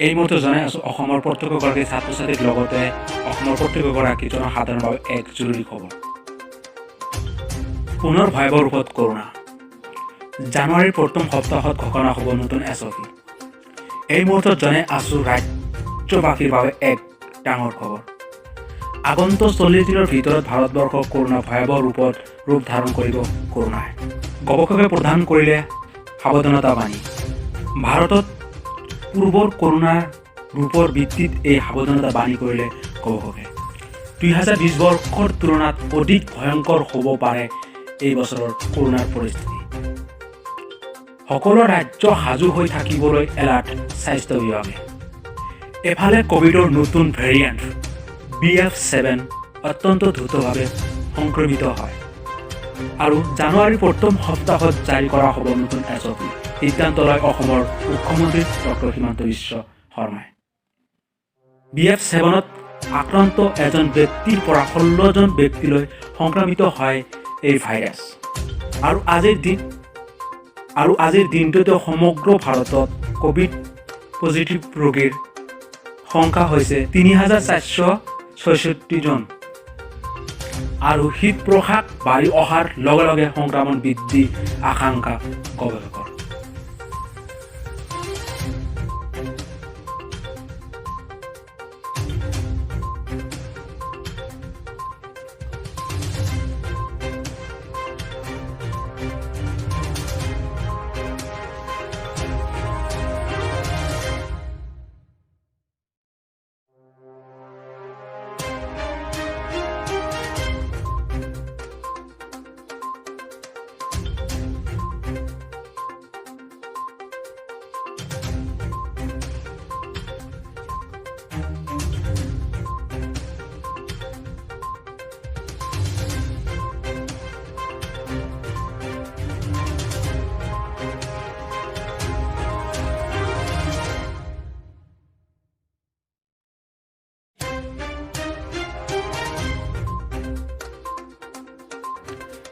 এই মুহূৰ্তত জনাই আছোঁ অসমৰ প্ৰত্যেকগৰাকী ছাত্ৰ ছাত্ৰীৰ লগতে অসমৰ প্ৰত্যেকগৰাকী জনসাধাৰণৰ বাবে এক জৰুৰী খবৰ। পুনৰ ভয়াৱহ ৰূপত কৰোনা। জানুৱাৰীৰ প্ৰথম সপ্তাহত ঘোষণা হ'ব নতুন SOP। এই মুহূৰ্তত জনাই আছোঁ ৰাজ্যবাসীৰ বাবে এক ডাঙৰ খবৰ। আগন্তুক 40 দিনৰ ভিতৰত ভাৰতবৰ্ষৰ কৰোনা ভয়াৱহ ৰূপ ধাৰণ কৰিব কৰোনাই। গৱেষকে প্ৰদান কৰিলে সাৱধানতা বাণী। ভাৰতত পূৰ্বৰ কৰোনাৰ ৰূপৰ ভিত্তিত এই সাৱধানতা বাণী কৰিলে গৱেষকে। 2020 বৰ্ষৰ তুলনাত অধিক ভয়ংকৰ হ'ব পাৰে এই বছৰৰ কৰোনাৰ পৰিস্থিতি। সকলো ৰাজ্য সাজু হৈ থাকিবলৈ এলাৰ্ট স্বাস্থ্য বিভাগে। এফালে ক'ভিডৰ নতুন ভেৰিয়েণ্ট BF7 অত্যন্ত দ্ৰুতভাৱে সংক্ৰমিত হয় আৰু জানুৱাৰীৰ প্ৰথম সপ্তাহত জাৰি কৰা হ'ব নতুন SOP। সিদ্ধান্ত লয় অসমৰ মুখ্যমন্ত্ৰী ডক্টৰ হিমন্ত বিশ্ব শৰ্মাই। BF7ত আক্ৰান্ত এজন ব্যক্তিৰ পৰা 16 জন ব্যক্তিলৈ সংক্ৰমিত হয় এই ভাইৰাছ আৰু আজিৰ দিনটোতে সমগ্ৰ ভাৰতত ক'ভিড পজিটিভ ৰোগীৰ সংখ্যা হৈছে 3466 জন আৰু শীত প্ৰসাদ বাঢ়ি অহাৰ লগে লগে সংক্ৰমণ বৃদ্ধি আশংকা গৱেষকৰ।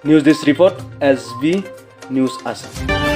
News this report SB News Assam.